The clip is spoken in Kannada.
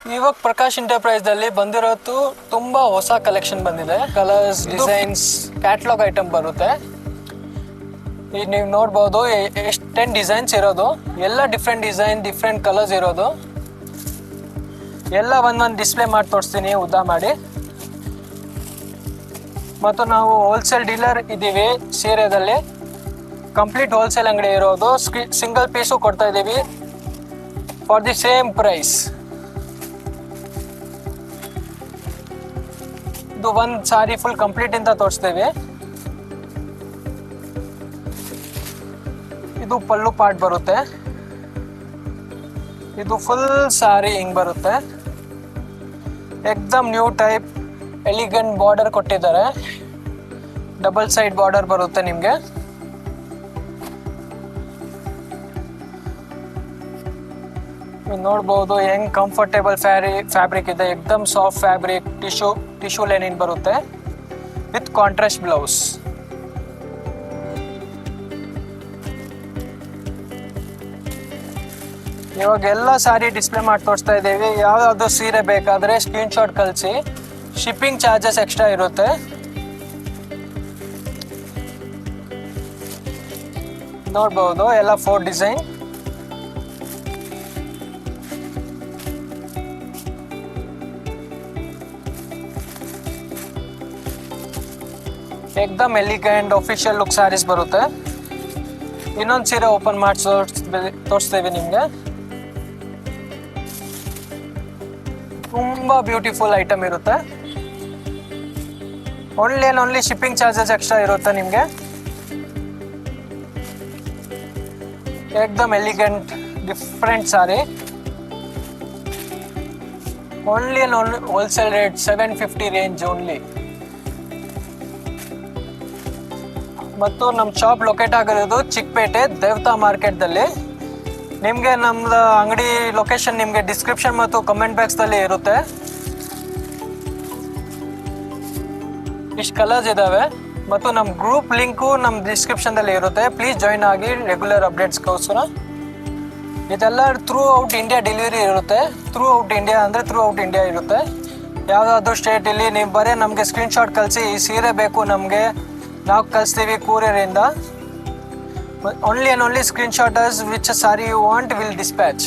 ಇವಾಗ ಪ್ರಕಾಶ್ ಎಂಟರ್ಪ್ರೈಸ್ ದಲ್ಲಿ ಬಂದಿರೋದು ತುಂಬಾ ಹೊಸ ಕಲೆಕ್ಷನ್ ಬಂದಿದೆ. ಕಲರ್ಸ್, ಡಿಸೈನ್ಸ್, ಕ್ಯಾಟಲಾಗ್ ಐಟಮ್ ಬರುತ್ತೆ. ಈಗ ನೀವು ನೋಡ್ಬೋದು 10 ಡಿಸೈನ್ಸ್ ಇರೋದು, ಎಲ್ಲ ಡಿಫ್ರೆಂಟ್ ಡಿಸೈನ್, ಡಿಫ್ರೆಂಟ್ ಕಲರ್ಸ್ ಇರೋದು. ಎಲ್ಲ ಒಂದೊಂದು ಡಿಸ್ಪ್ಲೇ ಮಾಡಿ ತೋರಿಸ್ತೀನಿ ಉದ್ದ ಮಾಡಿ. ಮತ್ತು ನಾವು ಹೋಲ್ಸೇಲ್ ಡೀಲರ್ ಇದ್ದೀವಿ ಸೀರೆದಲ್ಲಿ. ಕಂಪ್ಲೀಟ್ ಹೋಲ್ಸೇಲ್ ಅಂಗಡಿ ಇರೋದು. ಸಿಂಗಲ್ ಪೀಸು ಕೊಡ್ತಾ ಇದ್ದೀವಿ ಫಾರ್ ದಿ ಸೇಮ್ ಪ್ರೈಸ್. ಇದು ಒಂದು ಸಾರಿ ಫುಲ್ ಕಂಪ್ಲೀಟ್ ಅಂತ ತೋರಿಸ್ತೇವೆ. ಇದು ಪಲ್ಲು ಪಾರ್ಟ್ ಬರುತ್ತೆ. ಇದು ಫುಲ್ ಸಾರಿ ಹಿಂಗ್ ಬರುತ್ತೆ. ಎಕ್ದಮ್ ನ್ಯೂ ಟೈಪ್ ಎಲಿಗೆಂಟ್ ಬಾರ್ಡರ್ ಕೊಟ್ಟಿದ್ದಾರೆ. ಡಬಲ್ ಸೈಡ್ ಬಾರ್ಡರ್ ಬರುತ್ತೆ ನಿಮಗೆ. ನೋಡ್ಬೋದು ಹೆಂಗ್ ಕಂಫರ್ಟೇಬಲ್ ಫ್ಯಾಬ್ರಿಕ್ ಇದೆ. ಎಕ್ದಮ್ ಸಾಫ್ಟ್ ಫ್ಯಾಬ್ರಿಕ್, ಟಿಶ್ಯೂ ಲೈನಿನ್ ಬರುತ್ತೆ ವಿತ್ ಕಾಂಟ್ರಾಸ್ಟ್ ಬ್ಲೌಸ್. ಇವಾಗ ಎಲ್ಲ ಸಾರಿ ಡಿಸ್ಪ್ಲೇ ಮಾಡಿ ತೋರಿಸ್ತಾ ಇದ್ದೀವಿ. ಯಾವ್ದಾದ್ರು ಸೀರೆ ಬೇಕಾದ್ರೆ ಸ್ಕ್ರೀನ್ ಶಾಟ್ ಕಳಿಸಿ. ಶಿಪ್ಪಿಂಗ್ ಚಾರ್ಜಸ್ ಎಕ್ಸ್ಟ್ರಾ ಇರುತ್ತೆ. ನೋಡ್ಬೋದು ಎಲ್ಲ 4 ಡಿಸೈನ್. ಎಕ್ದಮ್ ಎಲಿಗೆಂಟ್ ಆಫಿಷಿಯಲ್ ಲುಕ್ ಸ್ಯಾರೀಸ್ ಬರುತ್ತೆ. ಇನ್ನೊಂದು ಸೀರೆ ಓಪನ್ ಮಾಡಿ ತೋರಿಸ್ತೇವೆ ನಿಮಗೆ. ತುಂಬಾ ಬ್ಯೂಟಿಫುಲ್ ಐಟಮ್ ಇರುತ್ತೆ. ಓನ್ಲಿ ಶಿಪ್ಪಿಂಗ್ ಚಾರ್ಜಸ್ ಎಕ್ಸ್ಟ್ರಾ ಇರುತ್ತೆ ನಿಮಗೆ. ಎಕ್ದಮ್ elegant different sari. Only wholesale rate 750 range only. ಮತ್ತು ನಮ್ಮ ಶಾಪ್ ಲೊಕೇಟ್ ಆಗಿರೋದು ಚಿಕ್ಕಪೇಟೆ ದೇವತಾ ಮಾರ್ಕೆಟ್ದಲ್ಲಿ. ನಿಮಗೆ ನಮ್ಮದು ಅಂಗಡಿ ಲೊಕೇಶನ್ ನಿಮಗೆ ಡಿಸ್ಕ್ರಿಪ್ಷನ್ ಮತ್ತು ಕಮೆಂಟ್ ಬಾಕ್ಸ್ದಲ್ಲಿ ಇರುತ್ತೆ. ಇಷ್ಟು ಕಲರ್ಸ್ ಇದ್ದಾವೆ ಮತ್ತು ನಮ್ಮ ಗ್ರೂಪ್ ಲಿಂಕು ನಮ್ಮ ಡಿಸ್ಕ್ರಿಪ್ಷನ್ದಲ್ಲಿ ಇರುತ್ತೆ. ಪ್ಲೀಸ್ ಜಾಯಿನ್ ಆಗಿ ರೆಗ್ಯುಲರ್ ಅಪ್ಡೇಟ್ಸ್ಗೋಸ್ಕರ. ಇದೆಲ್ಲ ಥ್ರೂ ಔಟ್ ಇಂಡಿಯಾ ಡೆಲಿವರಿ ಇರುತ್ತೆ. ಥ್ರೂ ಔಟ್ ಇಂಡಿಯಾ ಇರುತ್ತೆ. ಯಾವುದಾದ್ರೂ ಸ್ಟೇಟಲ್ಲಿ ನೀವು ಬರೀ ನಮಗೆ ಸ್ಕ್ರೀನ್ಶಾಟ್ ಕಳಿಸಿ, ಈ ಸೀರೆ ಬೇಕು ನಮಗೆ, ನಾವು ಕಳಿಸ್ತೀವಿ ಕೂರಿಯರಿಂದ. Only screenshots which sari you want will dispatch.